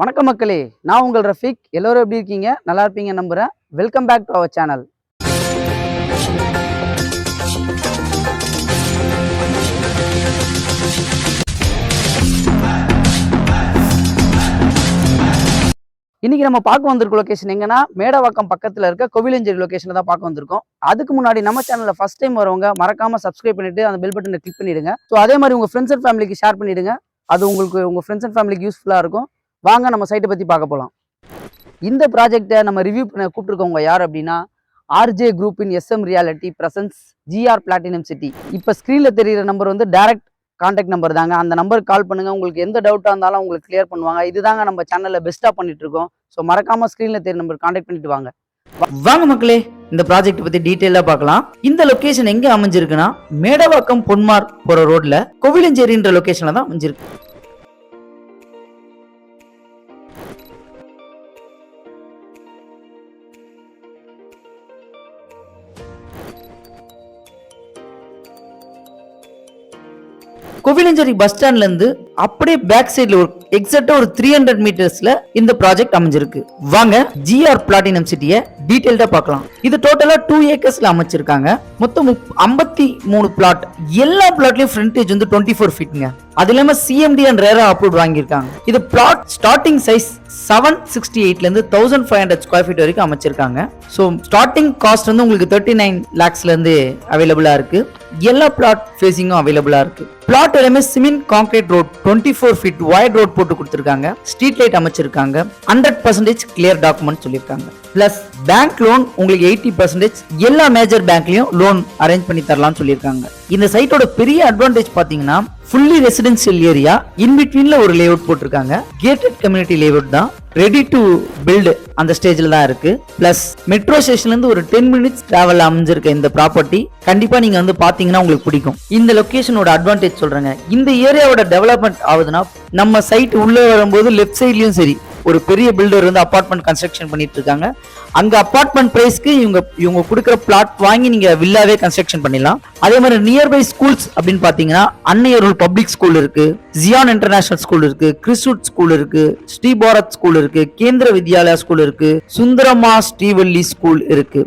வணக்கம் மக்களே, நான் உங்கள் ரஃபீக். எல்லோரும் எப்படி இருக்கீங்க? நல்லா இருப்பீங்க நம்புறேன். Welcome back to our channel. இன்னைக்கு நம்ம பார்க்க வந்திருக்க லொகேஷன் எங்கன்னா மேடவாக்கம் பக்கத்துல இருக்க கோவிலஞ்சேரி லொகேஷன்ல தான் பார்க்க வந்திருக்கோம். அதுக்கு முன்னாடி நம்ம சேனல்ல ஃபர்ஸ்ட் டைம் வரவங்க மறக்காம சப்ஸ்கிரைப் பண்ணிட்டு அந்த பெல் பட்டனை கிளிக் பண்ணிடுங்க. ஸோ அதே மாதிரி உங்க ஃப்ரெண்ட்ஸ் அண்ட் ஃபேமிலிக்கு ஷேர் பண்ணிடுங்க. அது உங்களுக்கு உங்க ஃப்ரெண்ட்ஸ் அண்ட் ஃபேமிலிக்கு யூஸ்ஃபுல்லா இருக்கும். வாங்க நம்ம சைட்டை பத்தி பார்க்க போலாம். இந்த ப்ராஜெக்டை நம்ம ரிவ்யூ பண்ண கூப்பிட்டுருக்கவங்க யார் அப்படின்னா RJ group in SM reality presence GR platinum city. இப்போ ஸ்க்ரீனில் தெரிகிற நம்பர் வந்து டைரக்ட் கான்டாக்ட் நம்பர் தாங்க. அந்த நம்பருக்கு கால் பண்ணுங்க. உங்களுக்கு எந்த டவுட்டாக இருந்தாலும் உங்களுக்கு கிளியர் பண்ணுவாங்க. இதுதாங்க நம்ம சேனலில் பெஸ்ட்டாக பண்ணிட்டு இருக்கோம். ஸோ மறக்காம ஸ்க்ரீனில் தெரியுற நம்பர் கான்டாக்ட் பண்ணிட்டு வாங்க. வாங்க மக்களே, இந்த ப்ராஜெக்ட் பத்தி டீட்டெயிலா பார்க்கலாம். இந்த லொகேஷன் எங்க அமைஞ்சிருக்குன்னா மேடவாக்கம் பொன்மார் போற ரோட்ல கோவிலஞ்சேரின்ற லொகேஷன்ல தான் அமைஞ்சிருக்கு. கோவிலஞ்சேரி பஸ் ஸ்டாண்ட்ல இருந்து அப்படியே பேக் சைடுல ஒரு எக்ஸாக்ட்டா ஒரு 300 மீட்டர்ஸ்ல இந்த ப்ராஜெக்ட் அமைஞ்சிருக்கு. வாங்க ஜிஆர் பிளாட்டினம் சிட்டியை டீடைல்டா பார்க்கலாம். இது டோட்டலா 2 ஏக்கர்ஸ்ல அமைச்சிருக்காங்க. மொத்தம் 53 பிளாட். எல்லா பிளாட்லயும் ஃப்ரண்டேஜ் வந்து 24 ஃபீட்ங்க. அது இல்லாம சிஎம்டி அண்ட் ரேரா அப்ரூவ் வாங்கியிருக்காங்க. இது பிளாட் ஸ்டார்டிங் சைஸ் 768ல இருந்து 1500 ஸ்கொயர் ஃபீட் வரைக்கும் அமைச்சிருக்காங்க. ஸோ ஸ்டார்டிங் காஸ்ட் வந்து உங்களுக்கு 39 lakhsல இருந்து அவைலபிளா இருக்கு. எல்லா பிளாட் ஃபேசிங்கும் அவைலபிளா இருக்கு. பிளாட் எல்லாமே cement concrete road 24 feet wide road போட்டு கொடுத்திருக்காங்க. ஸ்ட்ரீட் லைட் அமைச்சிருக்காங்க. 100% கிளியர் டாக்குமெண்ட் சொல்லியிருக்காங்க. பிளஸ் பேங்க் லோன் உங்களுக்கு 80% எல்லா மேஜர் பேங்க்லயும் லோன் அரேஞ்ச் பண்ணி தரலாம்னு சொல்லியிருக்காங்க. இந்த சைட்டோட பெரிய அட்வான்டேஜ் பாத்தீங்கன்னா ஃபுல்லி ரெசிடென்சியல் ஏரியா, இன் பிட்வீன்ல ஒரு லேஅவுட் போட்டிருக்காங்க. கேட்டட் கம்யூனிட்டி லேஅவுட் தான், ரெடி டு பில்ட் அந்த ஸ்டேஜ்ல தான் இருக்கு. பிளஸ் மெட்ரோ ஸ்டேஷன்ல இருந்து ஒரு 10 minutes டிராவல் அமைஞ்சிருக்க இந்த ப்ராப்பர்ட்டி கண்டிப்பா நீங்க வந்து பாத்தீங்கன்னா உங்களுக்கு பிடிக்கும். இந்த லொகேஷனோட அட்வான்டேஜ் சொல்றேங்க. இந்த ஏரியாவோட டெவலப்மெண்ட் ஆகுதுன்னா நம்ம சைட் உள்ள வரும்போது லெஃப்ட் சைட்லயும் சரி ஒரு பெரிய பில்டர் வந்து அபார்ட்மெண்ட் கன்ஸ்ட்ரக்ஷன் பண்ணிட்டு இருக்காங்க. அங்க அபார்ட்மெண்ட் பிரைஸ்க்கு இவங்க கொடுக்குற பிளாட் வாங்கி நீங்க வில்லாவே கன்ஸ்ட்ரக்ஷன் பண்ணிடலாம். அதே மாதிரி நியர்பை ஸ்கூல்ஸ் அப்படின்னு பாத்தீங்கன்னா அன்னையருள் பப்ளிக் ஸ்கூல் இருக்கு, ஜியான் இன்டர்நேஷனல் ஸ்கூல் இருக்கு, கிறிஸ்வுட் ஸ்கூல் இருக்கு, ஸ்ரீ பாரத் ஸ்கூல் இருக்கு, கேந்திர வித்யாலயா ஸ்கூல் இருக்கு, சுந்தரமா ஸ்ரீவல்லி ஸ்கூல் இருக்கு.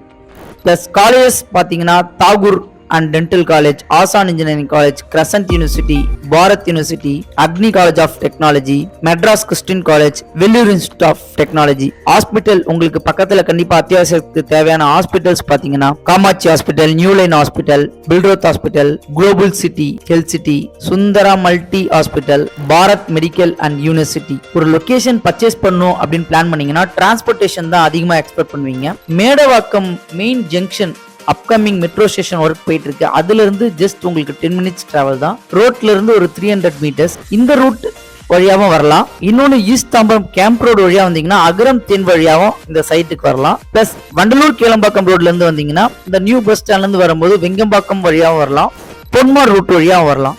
பிளஸ் காலேஜஸ் பாத்தீங்கன்னா Tagore and dental college, Asan engineering college, crescent university, Bharath university, Agni college of technology, Madras Christian college, Vellore institute of technology. Hospital உங்களுக்கு பக்கத்துல கண்டிப்பா அத்தியாவசியத்துக்கு தேவையான ஹாஸ்பிட்டல்ஸ் பாத்தீங்கன்னா Kamakshi hospital, new line hospital, Billroth hospital, global city health city, Sundara multi hospital, Bharath medical and university. ஒரு location purchase பண்ணும் அப்படின்னு plan பண்ணீங்கன்னா டிரான்ஸ்போர்டேஷன் தான் அதிகமா எக்ஸ்பெக்ட் பண்ணுவீங்க. Medavakkam main junction upcoming metro station work போயிட்டு இருக்கு. அதுல இருந்து ஜஸ்ட் உங்களுக்கு 10 minutes டிராவல் தான். ரோட்ல இருந்து ஒரு 300 மீட்டர்ஸ். இந்த ரூட் வழியாவும் வரலாம். இன்னொன்னு ஈஸ்ட் தாம்பரம் கேம்ப் ரோடு வழியா வந்தீங்கன்னா அகரம் தென் வழியாவும் இந்த சைட்டுக்கு வரலாம். பிளஸ் வண்டலூர் கேளம்பாக்கம் ரோட்ல இருந்து வந்தீங்கன்னா இந்த நியூ பஸ் ஸ்டாண்ட்ல இருந்து வரும்போது வெங்கம்பாக்கம் வழியாவும் வரலாம், பொன்மார் ரூட் வழியாவும் வரலாம்.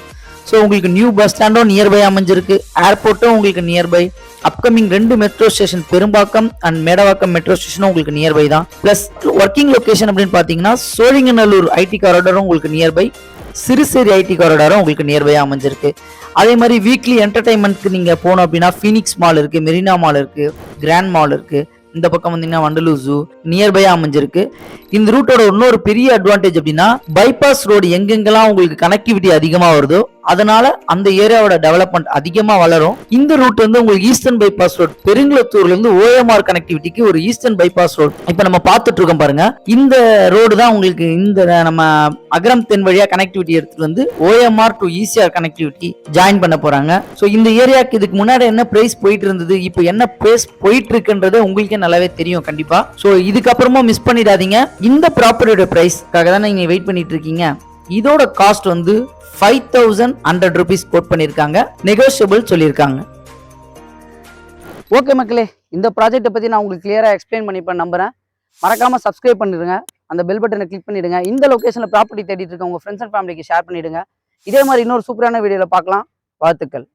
ஸோ உங்களுக்கு நியூ பஸ் ஸ்டாண்டும் நியர்பை அமைஞ்சிருக்கு, ஏர்போர்ட்டும் உங்களுக்கு nearby. Upcoming 2 metro station Perumbakkam and Medavakkam metro ஸ்டேஷனும் உங்களுக்கு நியர்பை தான். பிளஸ் ஒர்க்கிங் லொகேஷன் அப்படின்னு பாத்தீங்கன்னா சோழிங்கநல்லூர் ஐடி காரிடாரும் உங்களுக்கு நியர்பை, சிறுசேரி ஐடி காரிடாரும் உங்களுக்கு நியர்பை அமைஞ்சிருக்கு. அதே மாதிரி வீக்லி என்டர்டைன்மெண்ட்க்கு நீங்க போனோம் அப்படின்னா ஃபீனிக்ஸ் மால் இருக்கு, மெரினா மால் இருக்கு, கிராண்ட் மால் இருக்கு. இந்த பக்கம் வந்தீங்கன்னா வண்டலூர் ஜூ நியர்பையா அமைஞ்சிருக்கு. இந்த ரூட்டோட இன்னொரு பெரிய அட்வான்டேஜ் அப்படின்னா பைபாஸ் ரோடு எங்கெங்கெல்லாம் உங்களுக்கு கனெக்டிவிட்டி அதிகமா வருதோ அதனால அந்த ஏரியாவோட டெவலப்மெண்ட் அதிகமா வளரும். இந்த ரூட் வந்து உங்களுக்கு ஈஸ்டர்ன் பைபாஸ் ரோட், பெருங்குளத்தூர்ல இருந்து ஓஎம்ஆர் கனெக்டிவிட்டிக்கு ஒரு ஈஸ்டர்ன் பைபாஸ் ரோட் இப்ப நம்ம பார்த்துட்டு இருக்கோம் பாருங்க. இந்த ரோடு தான் உங்களுக்கு இந்த நம்ம அகரம் தென் வழியா கனெக்டிவிட்டி எடுத்துட்டு வந்து OMR to ECR connectivity join பண்ண போறாங்க. சோ இந்த ஏரியாக்கு இதுக்கு முன்னாடி என்ன பிரைஸ் போயிட்டு இருந்தது, இப்போ என்ன பிரைஸ் போயிட்டு இருக்குன்றது உங்களுக்கே நல்லாவே தெரியும் கண்டிப்பா. சோ இதுக்கப்புறமா மிஸ் பண்ணிடாதீங்க. இந்த ப்ராப்பர்ட்டியோட பிரைஸ்க்காக தான் நீங்க வெயிட் பண்ணிட்டு இருக்கீங்க. இதோட காஸ்ட் வந்து 5100 rupees கோட் பண்ணிருக்காங்க, நெகோஷியபிள் சொல்லியிருக்காங்க. ஓகே மக்களே, இந்த ப்ராஜெக்ட்டை பத்தி நான் உங்களுக்கு கிளியரா எக்ஸ்பிளைன் பண்ணிப்பேன் நம்புறேன். மறக்காம சப்ஸ்கிரைப் பண்ணிடுங்க, அந்த பெல் பட்டனை கிளிக் பண்ணிடுங்க. இந்த லொகேஷன்ல ப்ராப்பர்ட்டி தேடிட்டு இருக்க உங்க ஃப்ரெண்ட்ஸ் அண்ட் ஃபேமிலிக்கு ஷேர் பண்ணிடுங்க. இதே மாதிரி இன்னொரு சூப்பரான வீடியோல பார்க்கலாம். வாழ்த்துக்கள்.